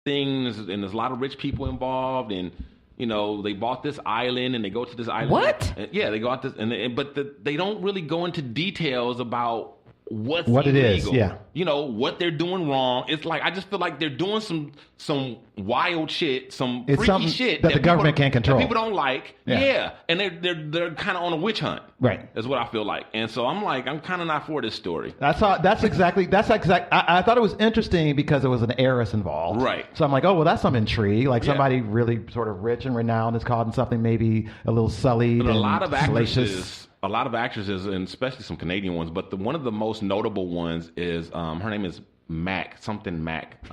things, and there's a lot of rich people involved, and they bought this island, and they go to this island. What? Yeah, they go out this, but they don't really go into details about what illegal. It is. Yeah, what they're doing wrong. It's like I just feel like they're doing some wild shit, some freaky shit that the government can't control. That people don't like. Yeah, and they're kind of on a witch hunt. Right, is what I feel like. And so I'm kind of not for this story. That's exactly. I thought it was interesting because there was an heiress involved. Right. So I'm like, oh well, that's some intrigue. Like somebody really sort of rich and renowned is caught in something maybe a little sullied. But and a lot of salacious. A lot of actresses, and especially some Canadian ones, but one of the most notable ones is her name is Mac. The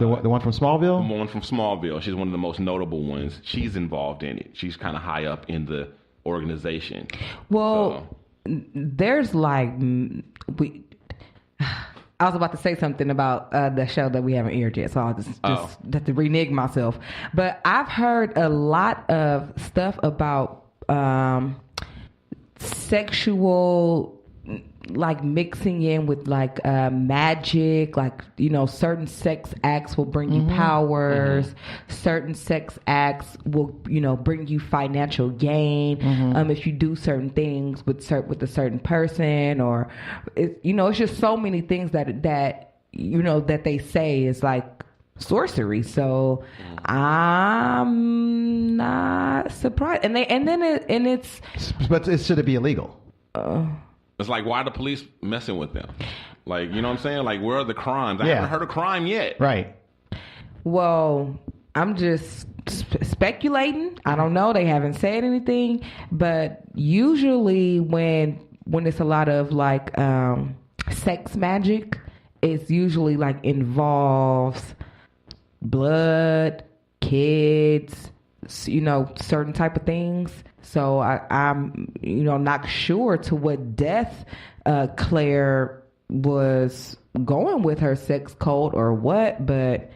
one from Smallville? The one from Smallville. She's one of the most notable ones. She's involved in it. She's kind of high up in the organization. Well, there's I was about to say something about the show that we haven't aired yet, so I'll just have to renege myself. But I've heard a lot of stuff about sexual, like mixing in with magic, certain sex acts will bring you powers, certain sex acts will bring you financial gain if you do certain things with a certain person, or it's just so many things that they say is like sorcery. So I'm not surprised. But should it be illegal? It's like, why are the police messing with them? Like, you know what I'm saying? Like, where are the crimes? I haven't heard a crime yet. Right. Well, I'm just speculating. I don't know. They haven't said anything. But usually when it's a lot of sex magic, it's usually involves blood, kids, certain type of things. So I'm not sure to what death Claire was going with her sex cult or what, but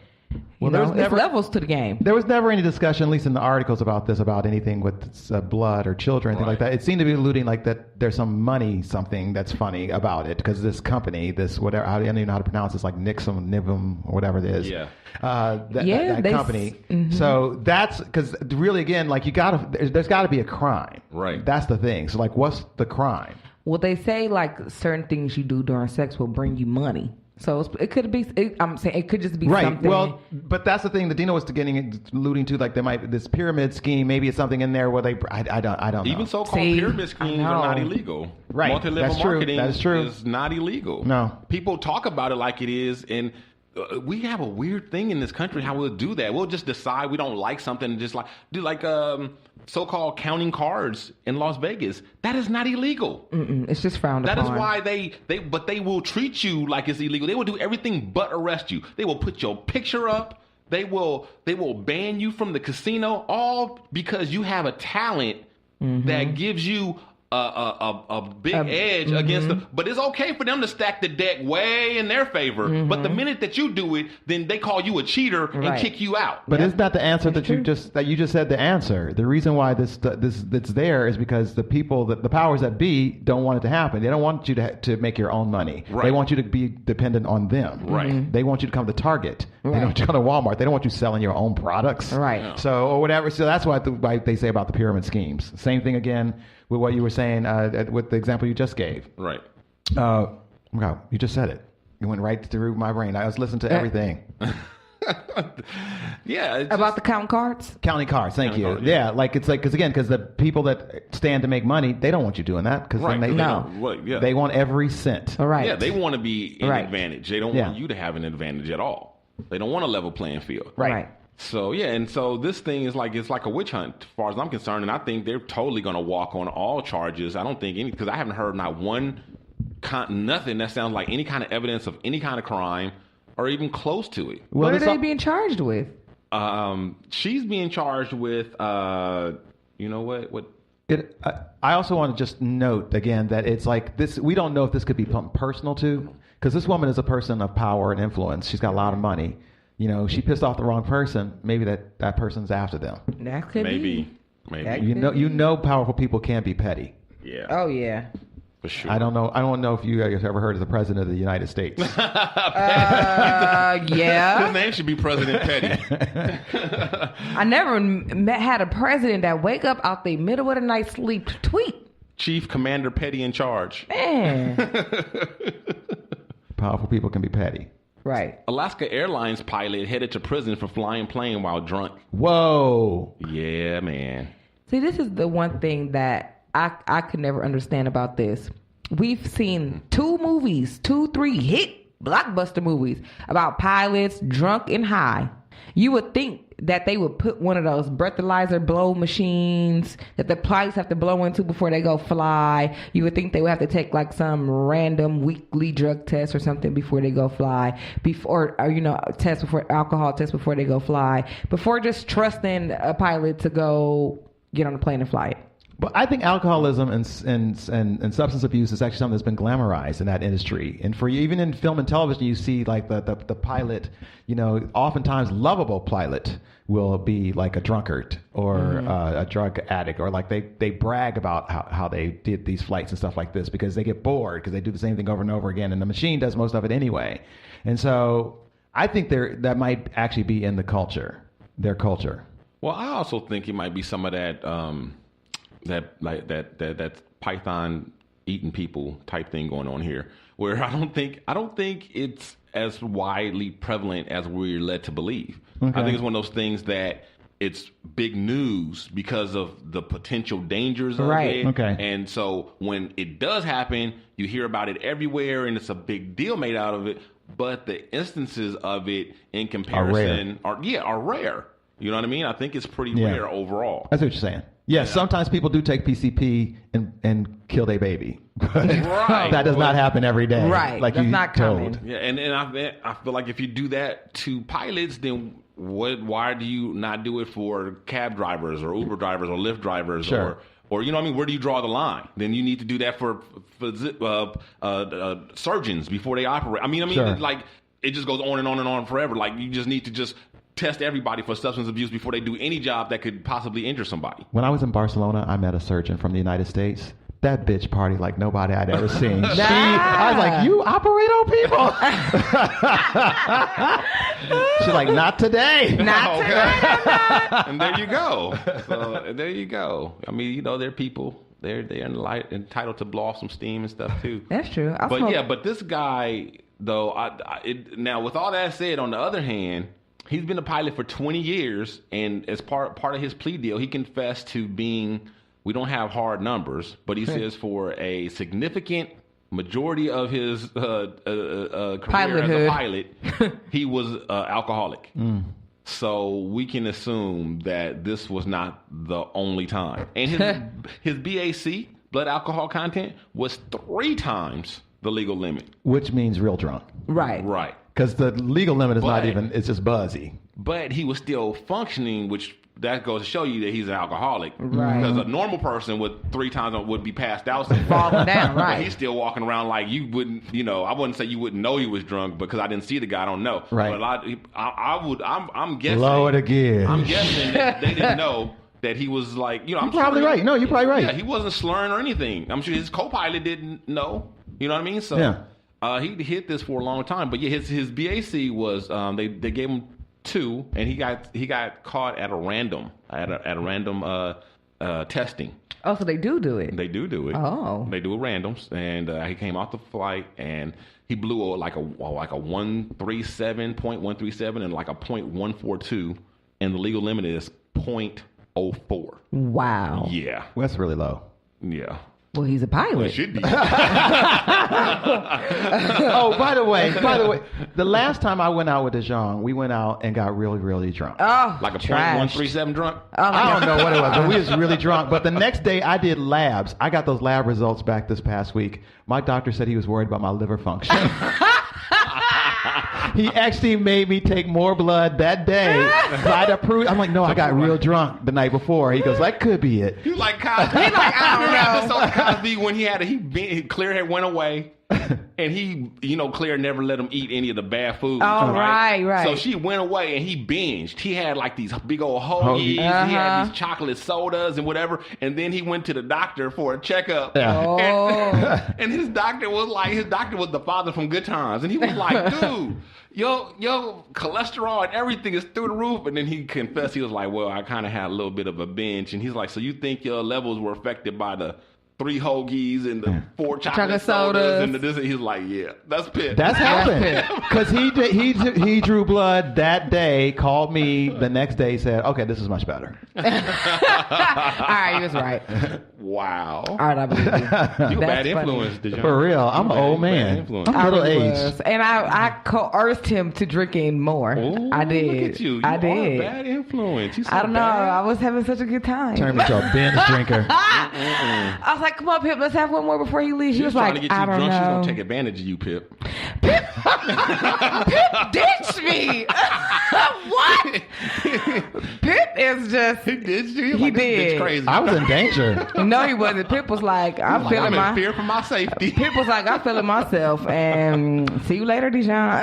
there's levels to the game. There was never any discussion, at least in the articles about this, about anything with blood or children, anything like that. It seemed to be alluding that there's some money, something that's funny about it, because this company, this whatever, I don't even know how to pronounce this, like Nixum, Nivum, or whatever it is. Yeah. That company. So that's because really, again, there's got to be a crime. Right. That's the thing. So what's the crime? Well, they say certain things you do during sex will bring you money. So it could be. I'm saying it could just be something. Well, but that's the thing that Dina was alluding to. There might this pyramid scheme. Maybe it's something in there where they. I don't know. Even so-called pyramid schemes are not illegal. Right. Multi-level marketing is not illegal. No. People talk about it like it is, and we have a weird thing in this country how we'll do that. We'll just decide we don't like something and just do so-called counting cards in Las Vegas. That is not illegal. It's just frowned upon. That is why they will treat you like it's illegal. They will do everything but arrest you. They will put your picture up. They will ban you from the casino, all because you have a talent that gives you a big edge against them. But it's okay for them to stack the deck way in their favor. But the minute that you do it, then they call you a cheater and kick you out. But isn't that the answer that you just said? The answer. The reason why this that's there is because the people, the powers that be, don't want it to happen. They don't want you to make your own money. Right. They want you to be dependent on them. Right. They want you to come to Target. Right. They don't want you to come to Walmart. They don't want you selling your own products. Right. Yeah. So or whatever. So that's why they say about the pyramid schemes. Same thing again with what you were saying with the example you just gave. Right. Wow, you just said it. You went right through my brain. I was listening to everything. Yeah. About the counting cards? Counting cards, thank you. Cards, yeah, because the people that stand to make money, they don't want you doing that because then they want every cent. All right. Yeah, they want to be in advantage. They don't want you to have an advantage at all. They don't want a level playing field. Right. So, yeah, and so this thing is it's like a witch hunt as far as I'm concerned, and I think they're totally going to walk on all charges. I don't think because I haven't heard not nothing that sounds like any kind of evidence of any kind of crime or even close to it. What are they being charged with? She's being charged with, you know what? I also want to just note again that it's like this. We don't know if this could be personal to, because this woman is a person of power and influence. She's got a lot of money. She pissed off the wrong person. Maybe that person's after them. That could be. Maybe. Powerful people can be petty. Yeah. Oh yeah. For sure. I don't know if you guys ever heard of the President of the United States. Yeah. His name should be President Petty. I never had a president that wake up out the middle of the night sleep to tweet. Chief Commander Petty in charge. Man. Powerful people can be petty. Right. Alaska Airlines pilot headed to prison for flying plane while drunk. Whoa. Yeah, man. See, this is the one thing that I could never understand about this. We've seen 3 hit blockbuster movies about pilots drunk and high. You would think that they would put one of those breathalyzer blow machines that the pilots have to blow into before they go fly. You would think they would have to take like some random weekly drug test or something before they go fly, or alcohol test before they go fly, before just trusting a pilot to go get on a plane and fly it. But I think alcoholism and substance abuse is actually something that's been glamorized in that industry. And for you, even in film and television, you see like the pilot, oftentimes lovable pilot will be like a drunkard or a drug addict, or like they brag about how they did these flights and stuff like this because they get bored because they do the same thing over and over again, and the machine does most of it anyway. And so I think that might actually be in their culture. Well, I also think it might be some of that that python eating people type thing going on here, where I don't think it's as widely prevalent as we're led to believe. Okay. I think it's one of those things that it's big news because of the potential dangers of it. Okay. And so when it does happen, you hear about it everywhere and it's a big deal made out of it. But the instances of it in comparison are rare. You know what I mean? I think it's pretty rare overall. That's what you're saying. Yes, sometimes people do take PCP and kill their baby. Right. That does not happen every day. Right. Like that's you not told. common. Yeah, and I feel like if you do that to pilots, then why do you not do it for cab drivers or Uber drivers or Lyft drivers? Sure. Or you know what I mean? Where do you draw the line? Then you need to do that for surgeons before they operate. Sure. Like it just goes on and on and on forever. Like you just need to just test everybody for substance abuse before they do any job that could possibly injure somebody. When I was in Barcelona, I met a surgeon from the United States. That bitch party like nobody I'd ever seen. I was like, you operate on people? She's like, not today. Not today. And there you go. So there you go. I mean, they're people. They're entitled to blow off some steam and stuff too. That's true. But this guy though, now with all that said, on the other hand, he's been a pilot for 20 years, and as part of his plea deal, he confessed to being, we don't have hard numbers, but he says for a significant majority of his career as a pilot, he was alcoholic. So we can assume that this was not the only time. And his BAC, blood alcohol content, was 3 times the legal limit. Which means real drunk. Right. Right. Because the legal limit is not even, it's just buzzy. But he was still functioning, which that goes to show you that he's an alcoholic. Right. Because a normal person would 3 times would be passed out somewhere. Falling down, right. But he's still walking around like you wouldn't, I wouldn't say you wouldn't know he was drunk because I didn't see the guy, I don't know. Right. But I'm guessing. Lower it again. I'm guessing that they didn't know that he was like, I'm probably right. No, you're probably right. Yeah, he wasn't slurring or anything. I'm sure his co-pilot didn't know. You know what I mean? So he hit this for a long time. But yeah, his BAC was they gave him 2, and he got caught at a random testing. Oh, so they do it. They do it. Oh, they do it randoms, and he came off the flight and he blew like a 137.137 and like a .142, and the legal limit is .04. Wow. Yeah, well, that's really low. Yeah. Well, he's a pilot. Well, it should be. Oh, by the way, the last time I went out with DeJong, we went out and got really, really drunk. Oh, like a trashed. .137 drunk? I don't know what it was, but we was really drunk. But the next day I did labs. I got those lab results back this past week. My doctor said he was worried about my liver function. He actually made me take more blood that day. I'm like, no, I got real drunk the night before. He goes, that could be it. You like Cosby? He's like, I don't know. Episode of Cosby when he clear head went away. And he, Claire never let him eat any of the bad food. Oh, right. So she went away and he binged. He had like these big old hoagies. He had these chocolate sodas and whatever. And then he went to the doctor for a checkup. Yeah. And his doctor was the father from Good Times. And he was like, dude, yo, cholesterol and everything is through the roof. And then he confessed, he was like, well, I kind of had a little bit of a binge. And he's like, so you think your levels were affected by the 3 hoagies and the 4 chocolate sodas and this? He's like, yeah, that's Pip. That's happened because he drew blood that day. Called me the next day. Said, "Okay, this is much better." All right, he was right. Wow. All right, I believe you. You a bad influence, did you? For real, I'm an old man. I'm middle aged, and I coerced him to drinking more. Ooh, I did. Look at you. I did. Are a bad influence. I don't know. I was having such a good time. turned me into a binge drinker. I was like, "Come on, Pip, let's have one more before he leaves." She was trying like, to get you "I don't drunk. She's know." gonna take advantage of you, Pip. Pip ditched me. What? Pip is just. He did you? He Like, this did. bitch crazy. I was in danger. No, he wasn't. Pip was like, I'm feeling I'm in fear for my safety. Pip was like, I'm feeling myself, and see you later, Dijon.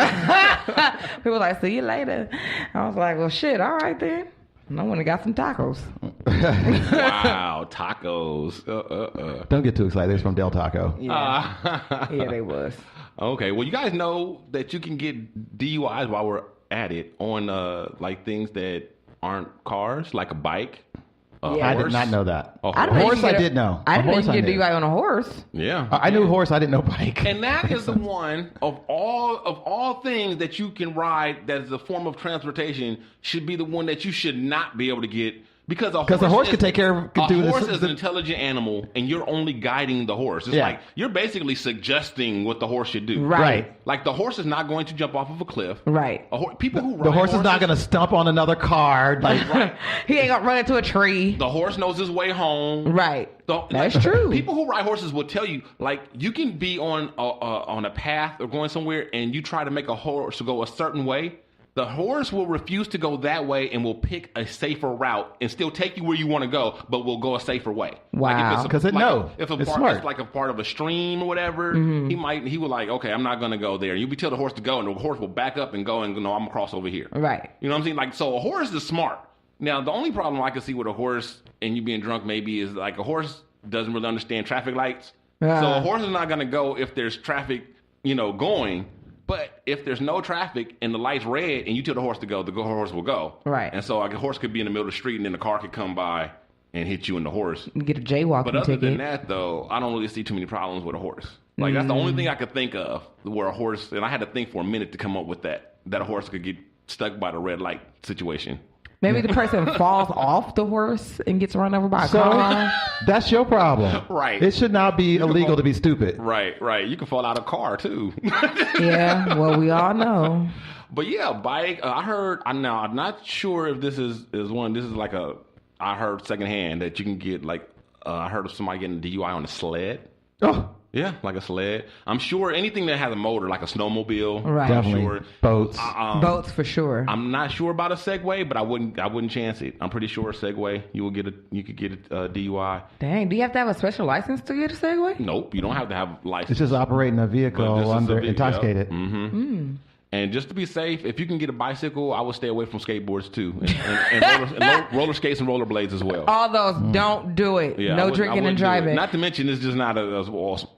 Pip was like, see you later. I was like, well, shit, all right then. And I went and got some tacos. Wow, tacos. Don't get too excited. They're from Del Taco. Yeah, yeah, they was. Okay, well, you guys know that you can get DUIs while we're at it on like things that aren't cars, like a bike. I did not know that. A I don't know horse, you can I get a- did know. I A didn't horse, know you I could knew. DUI on a horse. Yeah. I knew horse. I didn't know bike. And that is the one of all things that you can ride that is a form of transportation should be the one that you should not be able to get because a horse could take care of a do horse this. is an intelligent animal and you're only guiding the horse. It's like you're basically suggesting what the horse should do. Right. Like the horse is not going to jump off of a cliff. Right. People who ride The horse is horses, not going to stump on another car. Like, right. He ain't gonna run into a tree. The horse knows his way home. Right. That's Like, true. People who ride horses will tell you, like, you can be on a path or going somewhere, and you try to make a horse go a certain way. The horse will refuse to go that way and will pick a safer route and still take you where you want to go, but will go a safer way. Wow. Because it knows. If It's it's smart. like a part of a stream or whatever, he will like, okay, I'm not going to go there. You tell the horse to go, and the horse will back up and go and no, I'm going to cross over here. Right. You know what I'm saying? Like, so a horse is smart. Now, the only problem I can see with a horse and you being drunk maybe is like a horse doesn't really understand traffic lights. So a horse is not going to go if there's traffic, going. But if there's no traffic and the light's red and you tell the horse to go, the horse will go. Right. And so like, a horse could be in the middle of the street and then the car could come by and hit you in the horse. You get a jaywalking But other ticket. than that, though, I don't really see too many problems with a horse. Like, that's the only thing I could think of where a horse, and I had to think for a minute to come up with that a horse could get stuck by the red light situation. Maybe the person falls off the horse and gets run over by a car. That's your problem. Right. It should not be illegal to be stupid. Right. You can fall out of a car, too. Yeah, well, we all know. But yeah, bike. I heard. I'm not sure if this is one. This is like I heard secondhand that you can get like. I heard of somebody getting a DUI on a sled. Oh, Yeah, like a sled. I'm sure anything that has a motor, like a snowmobile. Right. definitely. Sure. Boats. Boats for sure. I'm not sure about a Segway, but I wouldn't chance it. I'm pretty sure a Segway you could get a DUI. Dang, do you have to have a special license to get a Segway? Nope, you don't have to have a license. It's just operating a But this vehicle is under a big- intoxicated. Yep. Mm-hmm. And just to be safe, if you can get a bicycle, I would stay away from skateboards too, and roller skates and rollerblades as well. All those, don't do it. Yeah, I No wouldn't- I drinking and wouldn't do it. driving. Not to mention, it's just not a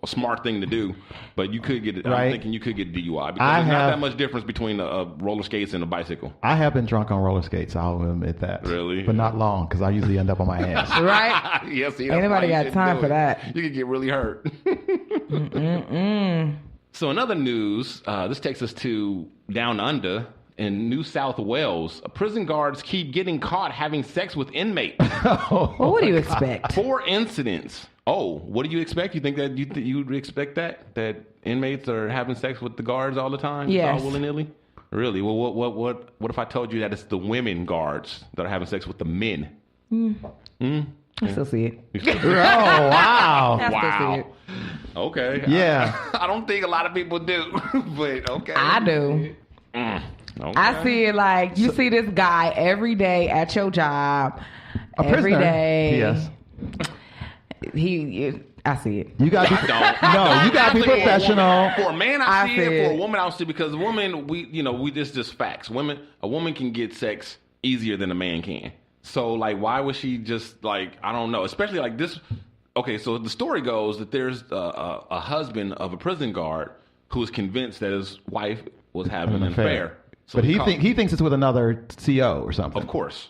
smart thing to do. But you could get it. Right. I'm thinking you could get a DUI because there's not that much difference between a roller skates and a bicycle. I have been drunk on roller skates. I'll admit that. Really? But not long because I usually end up on my ass. Right? Yes, see, Ain't that's why nobody you got shouldn't time do for it. that. You could get really hurt. So in other news, this takes us to down under in New South Wales. Prison guards keep getting caught having sex with inmates. Well, what do you expect? 4 incidents. Oh, what do you expect? You think that you would expect that inmates are having sex with the guards all the time? Yes. All willy-nilly? Really? Well, what if I told you that it's the women guards that are having sex with the men? I still see it. Oh, wow. I still see it. Okay. Yeah. I don't think a lot of people do, but okay. I do. Okay. I see it like you see this guy every day at your job. A Every prisoner. day. Yes. I see it. You got to I be don't. no. You got to be professional. For a man, I see it. For a it. woman, I don't see it because women, we just facts. A woman can get sex easier than a man can. So like, why was she just like, I don't know. Especially like this. Okay, so the story goes that there's a husband of a prison guard who is convinced that his wife was having an affair. So But he thinks it's with another CO or something. Of course.